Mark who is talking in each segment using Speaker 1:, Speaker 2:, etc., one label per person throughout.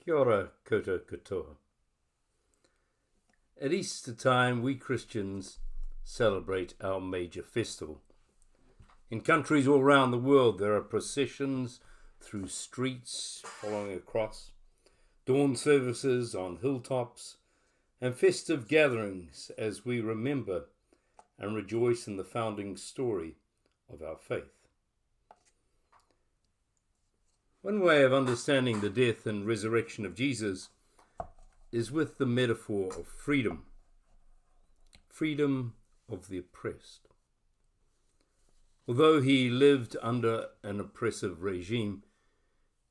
Speaker 1: Kia ora koutou katoa. At Easter time, we Christians celebrate our major festival. In countries all around the world, there are processions through streets following a cross, dawn services on hilltops, and festive gatherings as we remember and rejoice in the founding story of our faith. One way of understanding the death and resurrection of Jesus is with the metaphor of freedom. Freedom of the oppressed. Although he lived under an oppressive regime,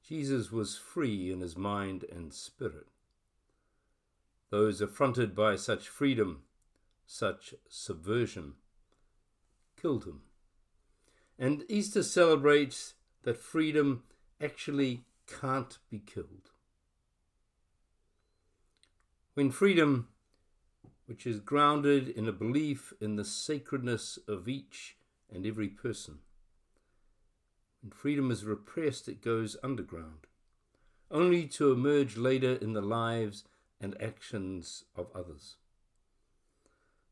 Speaker 1: Jesus was free in his mind and spirit. Those affronted by such freedom, such subversion, killed him. And Easter celebrates that freedom actually can't be killed. When freedom, which is grounded in a belief in the sacredness of each and every person, when freedom is repressed, it goes underground, only to emerge later in the lives and actions of others.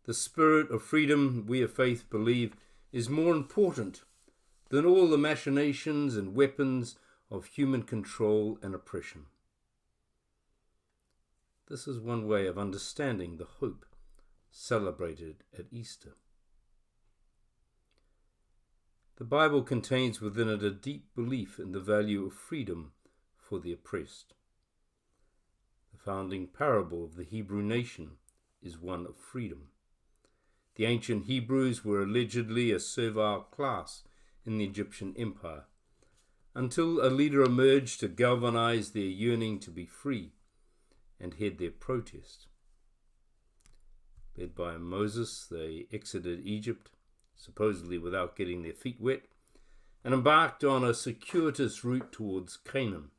Speaker 1: The spirit of freedom, we of faith believe, is more important than all the machinations and weapons of human control and oppression. This is one way of understanding the hope celebrated at Easter. The Bible contains within it a deep belief in the value of freedom for the oppressed. The founding parable of the Hebrew nation is one of freedom. The ancient Hebrews were allegedly a servile class in the Egyptian Empire, until a leader emerged to galvanize their yearning to be free and head their protest. Led by Moses, they exited Egypt, supposedly without getting their feet wet, and embarked on a circuitous route towards Canaan.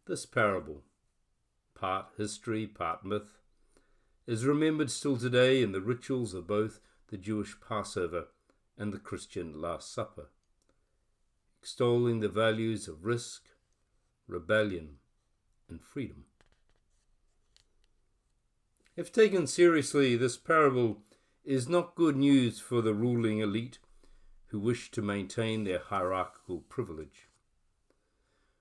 Speaker 1: This parable, part history, part myth, is remembered still today in the rituals of both the Jewish Passover and the Christian Last Supper, extolling the values of risk, rebellion, and freedom. If taken seriously, this parable is not good news for the ruling elite who wish to maintain their hierarchical privilege.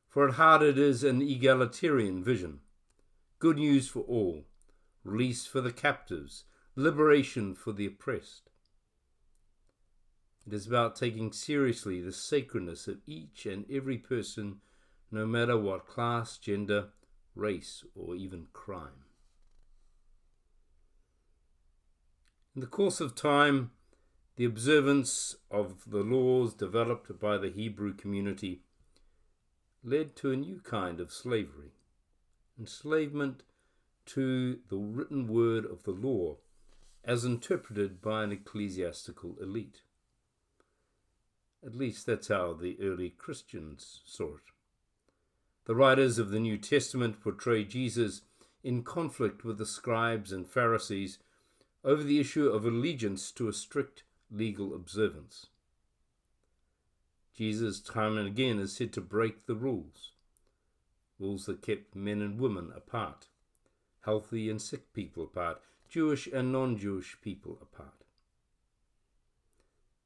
Speaker 1: For at heart it is an egalitarian vision. Good news for all, release for the captives, liberation for the oppressed. It is about taking seriously the sacredness of each and every person, no matter what class, gender, race, or even crime. In the course of time, the observance of the laws developed by the Hebrew community led to a new kind of slavery, enslavement to the written word of the law as interpreted by an ecclesiastical elite. At least that's how the early Christians saw it. The writers of the New Testament portray Jesus in conflict with the scribes and Pharisees over the issue of allegiance to a strict legal observance. Jesus, time and again, is said to break the rules that kept men and women apart, healthy and sick people apart, Jewish and non-Jewish people apart.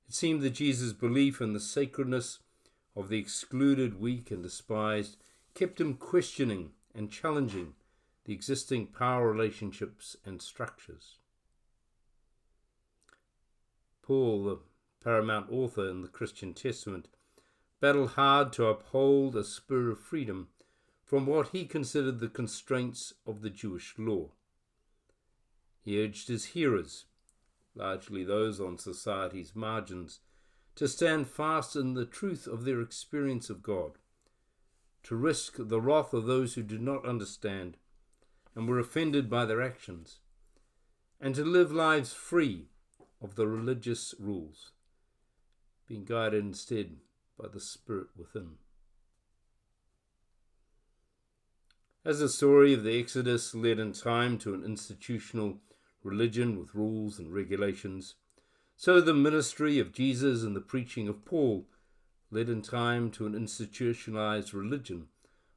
Speaker 1: It seemed that Jesus' belief in the sacredness of the excluded, weak, and despised kept him questioning and challenging the existing power relationships and structures. Paul, the paramount author in the Christian Testament, battled hard to uphold a spirit of freedom from what he considered the constraints of the Jewish law. He urged his hearers, largely those on society's margins, to stand fast in the truth of their experience of God, to risk the wrath of those who did not understand and were offended by their actions, and to live lives free of the religious rules, being guided instead by the Spirit within. As the story of the Exodus led in time to an institutional religion with rules and regulations, so the ministry of Jesus and the preaching of Paul led in time to an institutionalized religion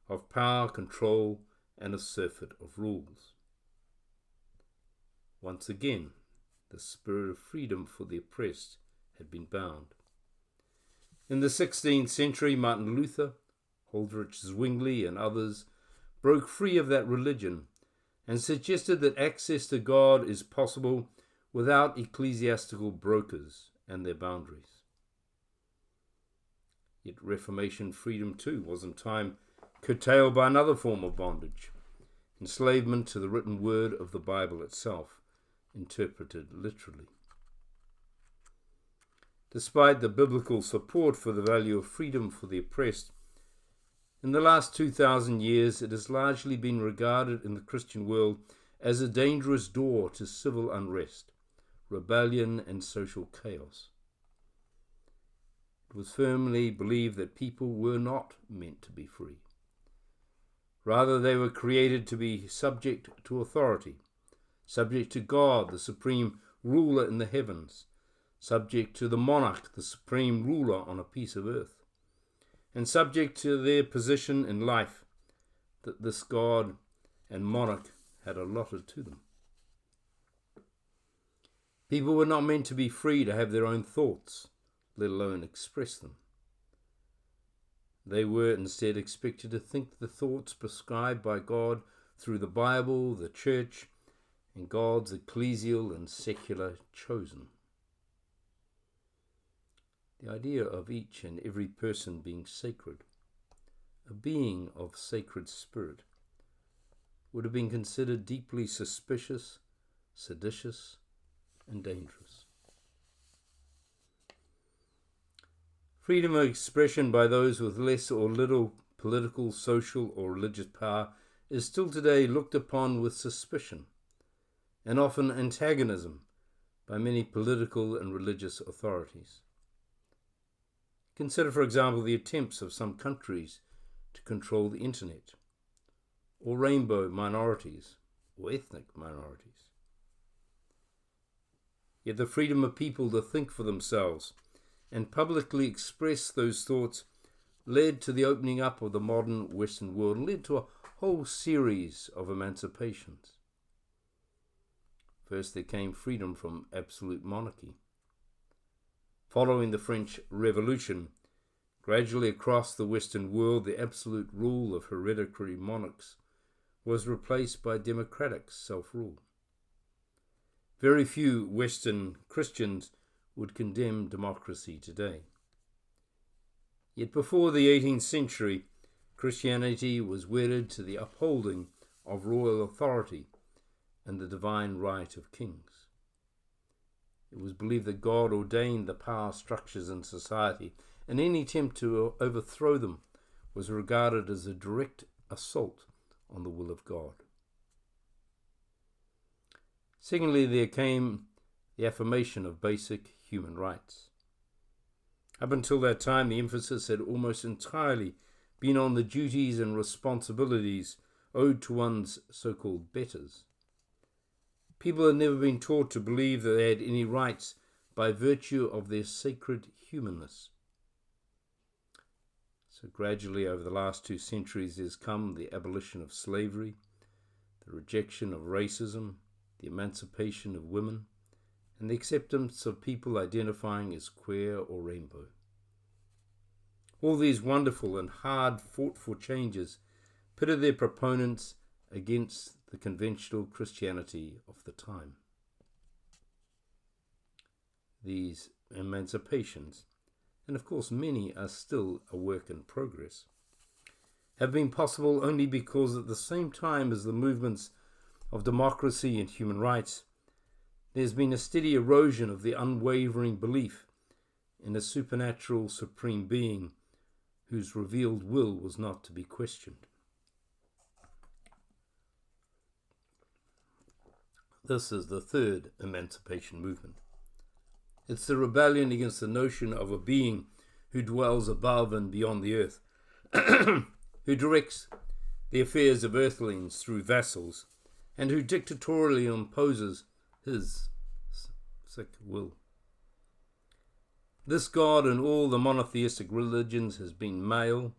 Speaker 1: of power, control, and a surfeit of rules. Once again, the spirit of freedom for the oppressed had been bound. In the 16th century, Martin Luther, Aldrich Zwingli, and others broke free of that religion and suggested that access to God is possible without ecclesiastical brokers and their boundaries. Yet Reformation freedom too was in time curtailed by another form of bondage, enslavement to the written word of the Bible itself, interpreted literally. Despite the biblical support for the value of freedom for the oppressed, in the last 2,000 years it has largely been regarded in the Christian world as a dangerous door to civil unrest, rebellion, and social chaos. It was firmly believed that people were not meant to be free. Rather, they were created to be subject to authority, subject to God, the supreme ruler in the heavens, subject to the monarch, the supreme ruler on a piece of earth, and subject to their position in life that this God and monarch had allotted to them. People were not meant to be free to have their own thoughts, let alone express them. They were instead expected to think the thoughts prescribed by God through the Bible, the church, and God's ecclesial and secular chosen. The idea of each and every person being sacred, a being of sacred spirit, would have been considered deeply suspicious, seditious, and dangerous. Freedom of expression by those with less or little political, social, or religious power is still today looked upon with suspicion and often antagonism by many political and religious authorities. Consider, for example, the attempts of some countries to control the internet, or rainbow minorities, or ethnic minorities. Yet the freedom of people to think for themselves and publicly express those thoughts led to the opening up of the modern Western world, led to a whole series of emancipations. First, there came freedom from absolute monarchy. Following the French Revolution, gradually across the Western world, the absolute rule of hereditary monarchs was replaced by democratic self-rule. Very few Western Christians would condemn democracy today. Yet before the 18th century, Christianity was wedded to the upholding of royal authority and the divine right of kings. It was believed that God ordained the power structures in society, and any attempt to overthrow them was regarded as a direct assault on the will of God. Secondly, there came the affirmation of basic human rights. Up until that time, the emphasis had almost entirely been on the duties and responsibilities owed to one's so-called betters. People had never been taught to believe that they had any rights by virtue of their sacred humanness. So gradually, over the last 2 centuries, there's come the abolition of slavery, the rejection of racism, the emancipation of women, and the acceptance of people identifying as queer or rainbow. All these wonderful and hard fought-for changes pitted their proponents against the conventional Christianity of the time. These emancipations, and of course many are still a work in progress, have been possible only because at the same time as the movements of democracy and human rights, there's been a steady erosion of the unwavering belief in a supernatural supreme being whose revealed will was not to be questioned. This is the third emancipation movement. It's the rebellion against the notion of a being who dwells above and beyond the earth, who directs the affairs of earthlings through vassals, and who dictatorially imposes his sick will. This God in all the monotheistic religions has been male,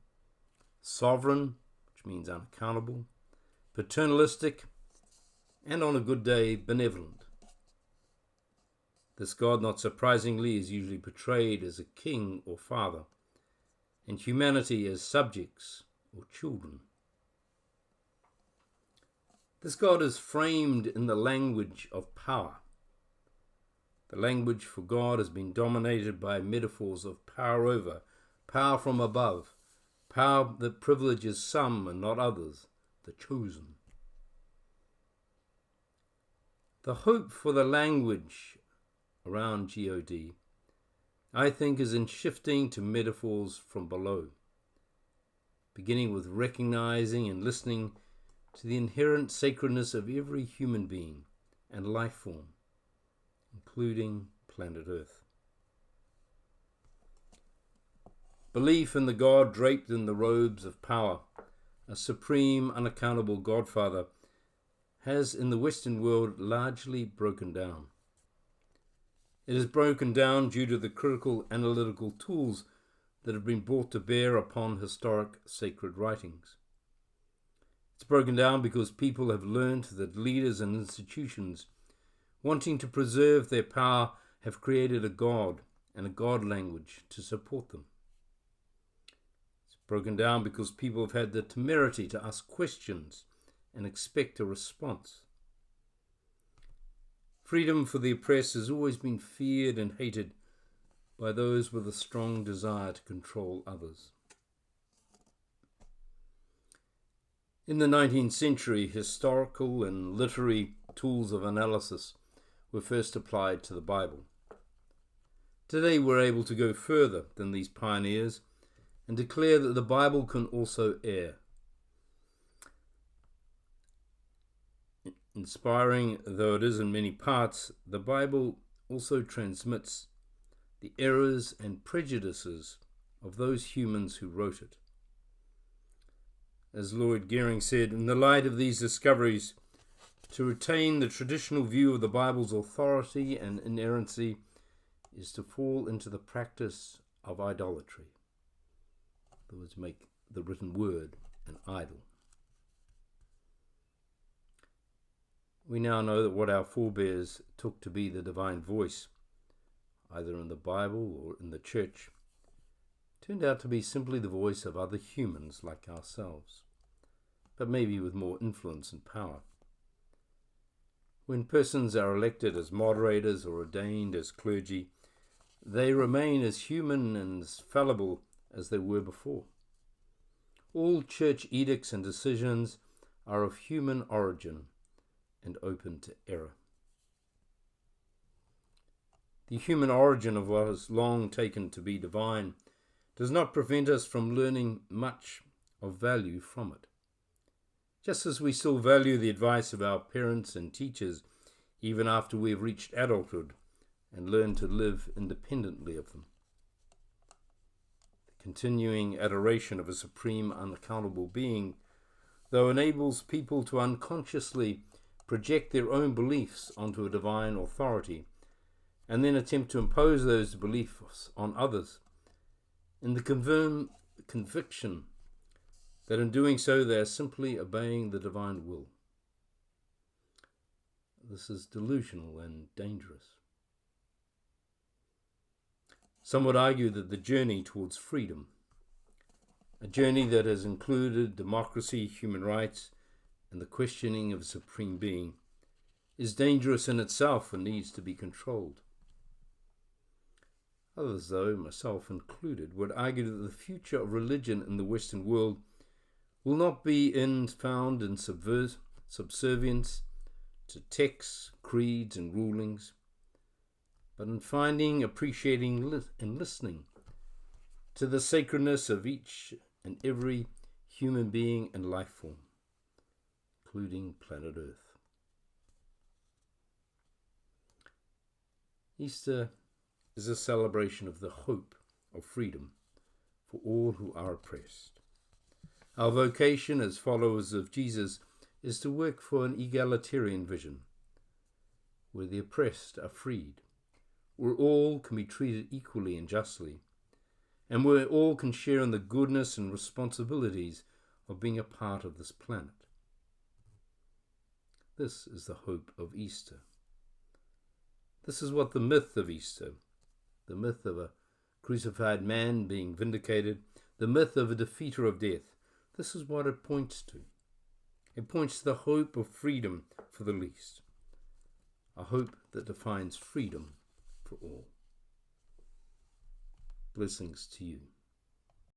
Speaker 1: sovereign, which means unaccountable, paternalistic, and on a good day, benevolent. This God, not surprisingly, is usually portrayed as a king or father, and humanity as subjects or children. This God is framed in the language of power. The language for God has been dominated by metaphors of power over, power from above, power that privileges some and not others, the chosen. The hope for the language around God, I think, is in shifting to metaphors from below, beginning with recognizing and listening to the inherent sacredness of every human being and life form, including planet Earth. Belief in the God draped in the robes of power, a supreme, unaccountable Godfather, has in the Western world largely broken down. It is broken down due to the critical analytical tools that have been brought to bear upon historic sacred writings. It's broken down because people have learned that leaders and institutions, wanting to preserve their power, have created a God and a God language to support them. It's broken down because people have had the temerity to ask questions and expect a response. Freedom for the oppressed has always been feared and hated by those with a strong desire to control others. In the 19th century, historical and literary tools of analysis were first applied to the Bible. Today we're able to go further than these pioneers and declare that the Bible can also err. Inspiring though it is in many parts, the Bible also transmits the errors and prejudices of those humans who wrote it. As Lloyd Gearing said, in the light of these discoveries, to retain the traditional view of the Bible's authority and inerrancy is to fall into the practice of idolatry. In other words, make the written word an idol. We now know that what our forebears took to be the divine voice, either in the Bible or in the church, turned out to be simply the voice of other humans like ourselves, but maybe with more influence and power. When persons are elected as moderators or ordained as clergy, they remain as human and as fallible as they were before. All church edicts and decisions are of human origin and open to error. The human origin of what is long taken to be divine does not prevent us from learning much of value from it. Just as we still value the advice of our parents and teachers even after we have reached adulthood and learned to live independently of them. The continuing adoration of a supreme, unaccountable being, though enables people to unconsciously project their own beliefs onto a divine authority and then attempt to impose those beliefs on others, in the conviction that in doing so they are simply obeying the divine will. This is delusional and dangerous. Some would argue that the journey towards freedom, a journey that has included democracy, human rights, and the questioning of a supreme being, is dangerous in itself and needs to be controlled. Others, though, myself included, would argue that the future of religion in the Western world will not be found in subservience to texts, creeds, and rulings, but in finding, appreciating, and listening to the sacredness of each and every human being and life form, including planet Earth. Easter is a celebration of the hope of freedom for all who are oppressed. Our vocation as followers of Jesus is to work for an egalitarian vision, where the oppressed are freed, where all can be treated equally and justly, and where all can share in the goodness and responsibilities of being a part of this planet. This is the hope of Easter. This is what the myth of Easter, the myth of a crucified man being vindicated, the myth of a defeater of death, this is what it points to. It points to the hope of freedom for the least, a hope that defines freedom for all. Blessings to you.